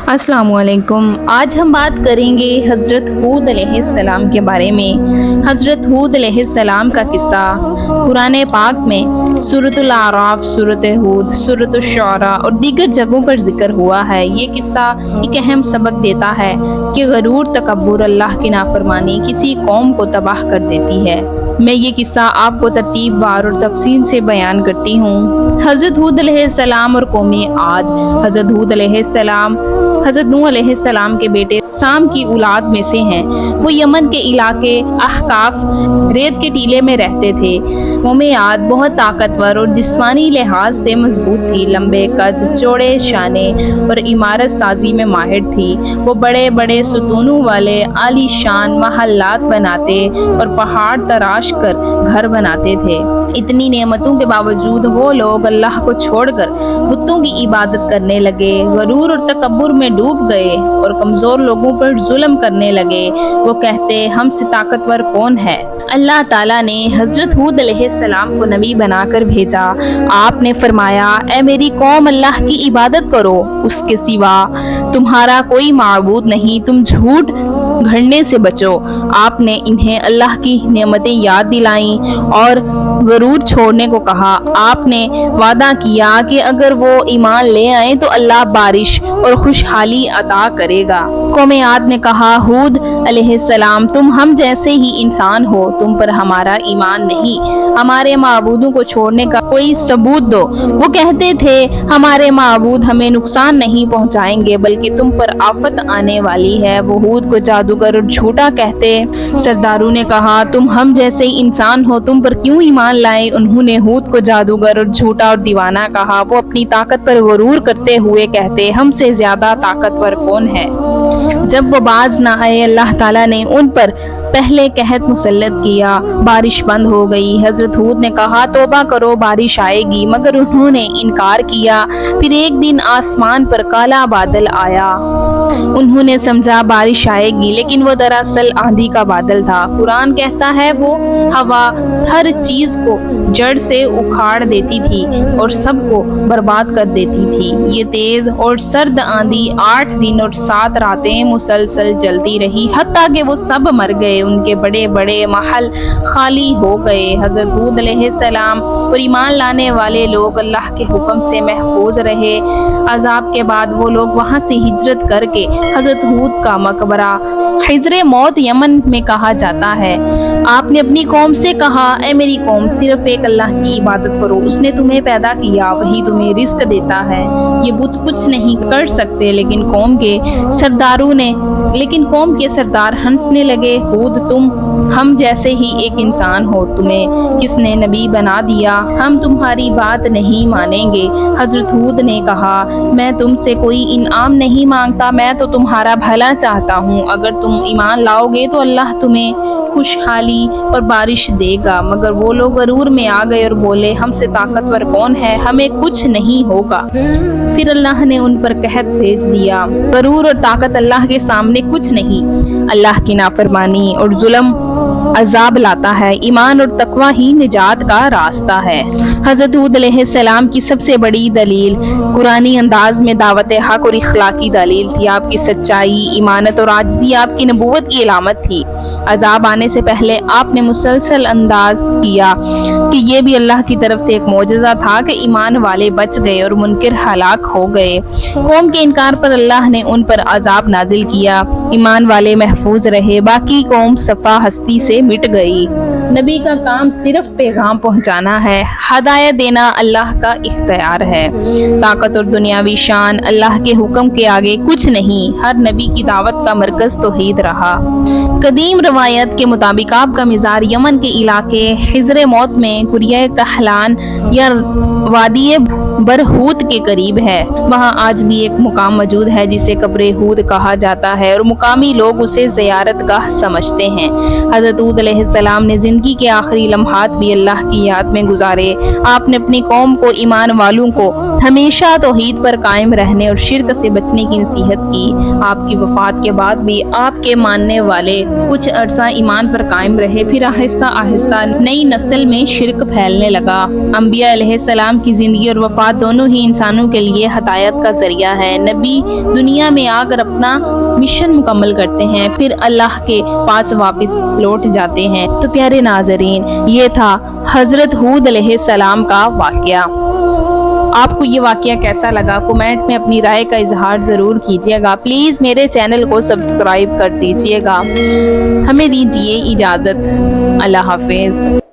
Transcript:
अस्सलाम वालेकुम। आज हम बात करेंगे हज़रत हूद अलैहिस्सलाम के बारे में। हज़रत हूद अलैहिस्सलाम का किस्सा कुरान पाक में सूरतुल आराफ, सूरत हूद, सूरत शुअरा और दीगर जगहों पर जिक्र हुआ है। ये किस्सा एक अहम सबक देता है कि गरूर तकब्बुर अल्लाह की नाफरमानी किसी कौम को तबाह कर देती है। मैं ये किस्सा आपको तरतीब वार और तफसील से बयान करती हूँ। हज़रत हूद अलैहिस्सलाम और कौमे आद। हज़रत हूद अलैहिस्सलाम हज़रत नूह अलैहिस्सलाम के बेटे साम की औलाद में से हैं। वो यमन के इलाके अहकाफ रेत के टीले में रहते थे। कौमे आद बहुत ताकतवर और जिस्मानी लिहाज से मजबूत थी। लंबे कद, चौड़े शाने और इमारत साजी में माहिर थी। वो बड़े बड़े सुतूनों वाले आलीशान महल्लात बनाते और पहाड़ तराश कर घर बनाते थे। इतनी नेमतों के बावजूद वो लोग अल्लाह को छोड़कर बुतों की इबादत करने लगे, गरूर और तकब्बुर में डूब गए और कमजोर लोगों पर जुल्म करने लगे। वो कहते, हमसे ताकतवर कौन है? अल्लाह ताला ने हज़रत हूद अलैहिस्सलाम को नबी बनाकर भेजा। आपने फरमाया, ए मेरी कौम, अल्लाह की इबादत करो, उसके सिवा तुम्हारा कोई माबूद नहीं, तुम झूठ घड़ने से बचो। आपने इन्हें अल्लाह की नेमतें याद दिलाई और गरूर छोड़ने को कहा। आपने वादा किया कि अगर वो ईमान ले आए तो अल्लाह बारिश और खुशहाली अता करेगा। कौमे आद ने कहा, हूद अलैहिस्सलाम, तुम हम जैसे ही इंसान हो, तुम पर हमारा ईमान नहीं, हमारे माबूदों को छोड़ने का कोई सबूत दो। वो कहते थे, हमारे माबूद हमें नुकसान नहीं पहुंचाएंगे बल्कि तुम पर आफत आने वाली है। वो हूद को जादूगर और झूठा कहते। सरदारों ने कहा, तुम हम जैसे ही इंसान हो, तुम पर क्यों ईमान लाए? उन्होंने हूद को जादूगर और झूठा और दीवाना कहा। वो अपनी ताकत पर गुरूर करते हुए कहते, हमसे ज्यादा ताकतवर कौन है? जब वो बाज ना आए, अल्लाह ताला ने उन पर पहले कहत मुसल्लत किया। बारिश बंद हो गई। हजरत हूद ने कहा, तौबा करो, बारिश आएगी, मगर उन्होंने इनकार किया। फिर एक दिन आसमान पर काला बादल आया। उन्होंने समझा बारिश आएगी, लेकिन वो दरअसल आंधी का बादल था। कुरान कहता है, वो हवा हर चीज को जड़ से उखाड़ देती थी और सबको बर्बाद कर देती थी। ये तेज और सर्द आंधी 8 दिन और 7 रातें मुसलसल चलती रही, हत्ता कि वो सब मर गए। उनके बड़े बड़े महल खाली हो गए। हजरत हूद अलैहिस्सलाम और ईमान लाने वाले लोग अल्लाह के हुक्म से महफूज रहे। अजाब के बाद वो लोग वहां से हिजरत करके हजरत हूद का मकबरा हिजरे मौत यमन में कहा जाता है। आपने अपनी कौम से कहा, ए मेरी कौम, सिर्फ एक अल्लाह की इबादत करो, उसने तुम्हें पैदा किया, वही तुम्हें रिस्क देता है। ये बुत कुछ नहीं कर सकते। लेकिन कौम के सरदार हंसने लगे। हूद, तुम हम जैसे ही एक इंसान हो, तुम्हें किसने नबी बना दिया? हम तुम्हारी बात नहीं मानेंगे। हजरत हूद ने कहा, मैं तुमसे कोई इनाम नहीं मांगता, मैं तो तुम्हारा भला चाहता हूँ। अगर तुम ईमान लाओगे तो अल्लाह तुम्हें खुशहाली और बारिश देगा। मगर वो लोग गरूर में आ गए और बोले, हमसे ताकतवर कौन है? हमें कुछ नहीं होगा। फिर अल्लाह ने उन पर कहत भेज दिया। गरूर और ताकत अल्लाह के सामने कुछ नहीं। अल्लाह की नाफरमानी और जुल्म अजाब लाता है। ईमान और तकवा ही निजात का रास्ता है। हजरत हूद अलैहिस्सलाम की सबसे बड़ी दलील कुरानी अंदाज में दावत हक और इखलाकी दलील थी। आपकी सच्चाई, ईमानत और आजिज़ी आपकी नबूवत की इलामत थी। अजाब आने से पहले आपने मुसलसल अंदाज किया कि ये भी अल्लाह की तरफ से एक मौजज़ा था कि ईमान वाले बच गए और मुनकिर हलाक हो गए। कौम के इनकार पर अल्लाह ने उन पर अजाब नाजिल किया। ईमान वाले महफूज रहे, बाकी कौम सफा हस्ती से मिट गई। नबी का काम सिर्फ पैगाम पहुंचाना है। हदायत देना अल्लाह का इख्तियार है। ताकत और दुनियावी शान अल्लाह के हुक्म के आगे कुछ नहीं। हर नबी की दावत का मरकज तौहीद रहा। कदीम रवायत के मुताबिक आपका मिज़ार यमन के इलाके हिजरे मौत में कुरिया कहलान या वादी बरहूत के करीब है। वहाँ आज भी एक मुकाम मौजूद है जिसे कब्र हूद कहा जाता है और मुकामी लोग उसे ज़ियारत गाह समझते हैं। हज़रत हूद अलैहिस्सलाम ने ज़िंदगी के आखिरी लम्हात भी अल्लाह की याद में गुजारे। आपने अपनी कौम को ईमान वालों को ہمیشہ توحید پر قائم رہنے اور شرک سے بچنے کی نصیحت کی۔ آپ کی وفات کے بعد بھی آپ کے ماننے والے کچھ عرصہ ایمان پر قائم رہے، پھر آہستہ آہستہ نئی نسل میں شرک پھیلنے لگا۔ انبیاء علیہ السلام کی زندگی اور وفات دونوں ہی انسانوں کے لیے ہدایت کا ذریعہ ہے۔ نبی دنیا میں آ کر اپنا مشن مکمل کرتے ہیں، پھر اللہ کے پاس واپس لوٹ جاتے ہیں۔ تو پیارے ناظرین، یہ تھا حضرت ہود علیہ السلام کا واقعہ۔ آپ کو یہ واقعہ کیسا لگا؟ کمنٹ میں اپنی رائے کا اظہار ضرور کیجیے گا۔ پلیز میرے چینل کو سبسکرائب کر دیجیے گا۔ ہمیں دیجیے اجازت۔ اللہ حافظ۔